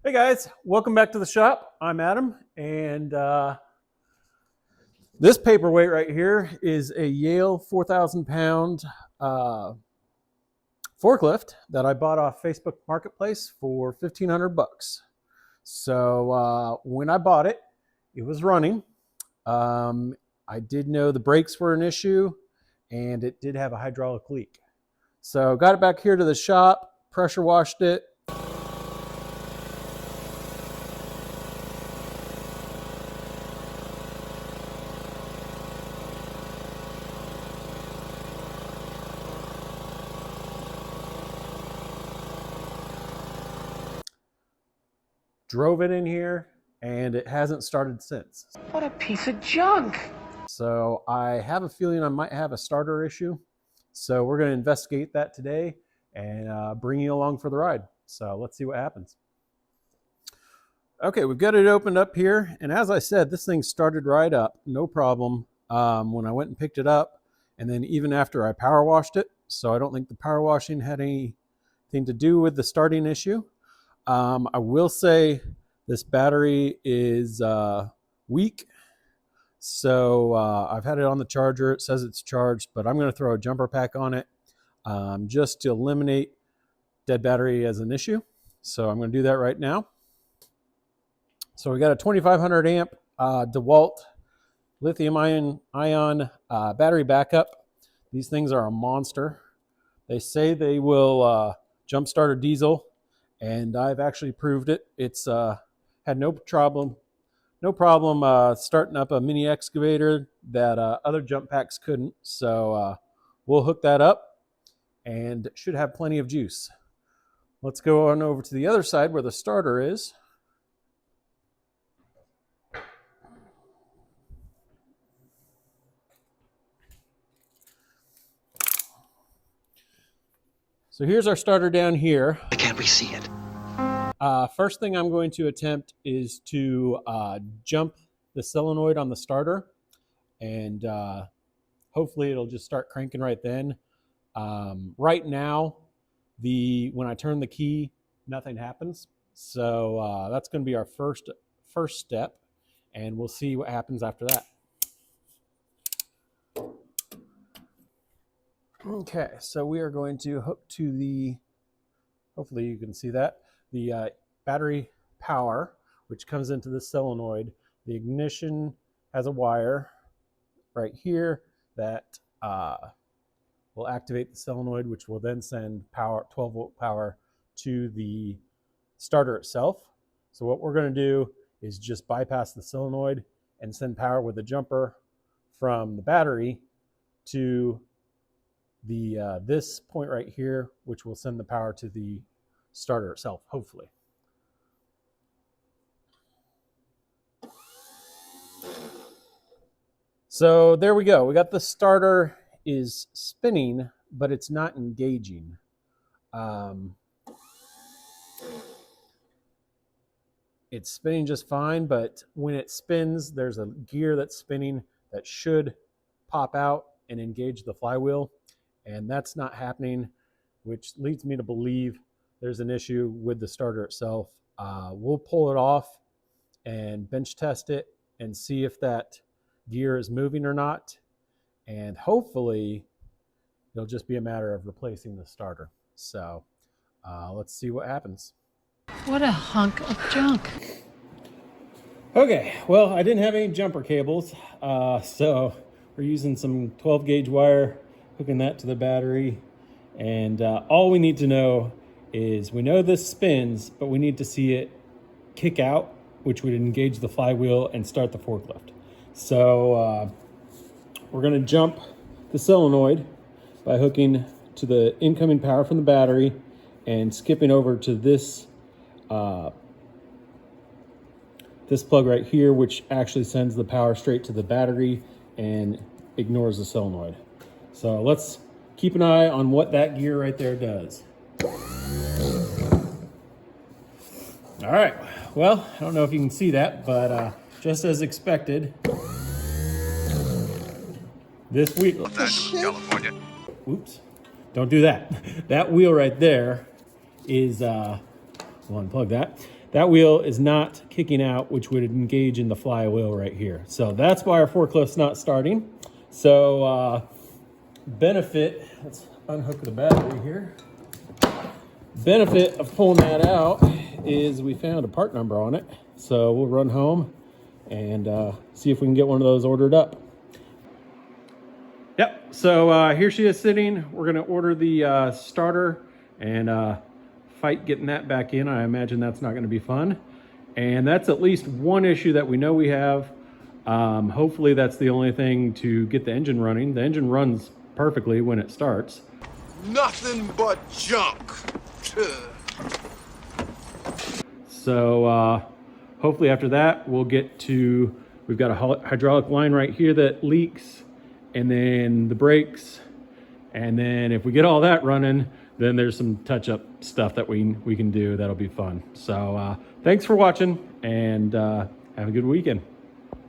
Hey guys, welcome back to the shop. I'm Adam, and this paperweight right here is a Yale 4,000-pound forklift that I bought off Facebook Marketplace for 1,500 bucks. So when I bought it, it was running. I did know the brakes were an issue, and it did have a hydraulic leak. So got it back here to the shop, pressure washed it. Drove it in here, and it hasn't started since. What a piece of junk. So I have a feeling I might have a starter issue. So we're going to investigate that today and bring you along for the ride. So let's see what happens. Okay, we've got it opened up here. And as I said, this thing started right up, no problem, when I went and picked it up. And then even after I power washed it. So I don't think the power washing had anything to do with the starting issue. I will say this battery is weak. So I've had it on the charger. It says it's charged, but I'm going to throw a jumper pack on it just to eliminate dead battery as an issue. So I'm going to do that right now. So we got a 2,500 amp DeWalt lithium ion battery backup. These things are a monster. They say they will jumpstart a diesel, and I've actually proved it. It's had no problem starting up a mini excavator that other jump packs couldn't. So we'll hook that up and should have plenty of juice. Let's go on over to the other side where the starter is. So here's our starter down here. Why can't we see it? First thing I'm going to attempt is to jump the solenoid on the starter, and hopefully it'll just start cranking right then. Right now, when I turn the key, nothing happens. So that's going to be our first step, and we'll see what happens after that. Okay, so we are going to hook to the, hopefully you can see that, the battery power, which comes into the solenoid. The ignition has a wire right here that will activate the solenoid, which will then send power, 12-volt power, to the starter itself. So what we're going to do is just bypass the solenoid and send power with a jumper from the battery to the this point right here, which will send the power to the starter itself, hopefully. So there we go. We got the starter is spinning, but it's not engaging. It's spinning just fine, but when it spins, there's a gear that's spinning that should pop out and engage the flywheel, and that's not happening, which leads me to believe there's an issue with the starter itself. We'll pull it off and bench test it and see if that gear is moving or not. And hopefully it'll just be a matter of replacing the starter. So let's see what happens. What a hunk of junk. Okay, well, I didn't have any jumper cables. So we're using some 12 gauge wire, hooking that to the battery. And all we need to know is we know this spins, but we need to see it kick out, which would engage the flywheel and start the forklift. So we're going to jump the solenoid by hooking to the incoming power from the battery and skipping over to this this plug right here, which actually sends the power straight to the battery and ignores the solenoid. So let's keep an eye on what that gear right there does. All right, well, I don't know if you can see that, but just as expected, this wheel, California. oops, don't do that. That wheel right there is we'll unplug that. That wheel is not kicking out, which would engage in the flywheel right here. So that's why our forklift's not starting. So benefit, let's unhook the battery here. Benefit of pulling that out is we found a part number on it. So we'll run home and see if we can get one of those ordered up. Yep, so here she is sitting. We're gonna order the starter and fight getting that back in. I imagine that's not gonna be fun. And that's at least one issue that we know we have. Hopefully that's the only thing to get the engine running. The engine runs perfectly when it starts. Nothing but junk. So hopefully after that, we'll get to, we've got a hydraulic line right here that leaks, and then the brakes. And then if we get all that running, then there's some touch-up stuff that we can do that'll be fun. So thanks for watching, and have a good weekend.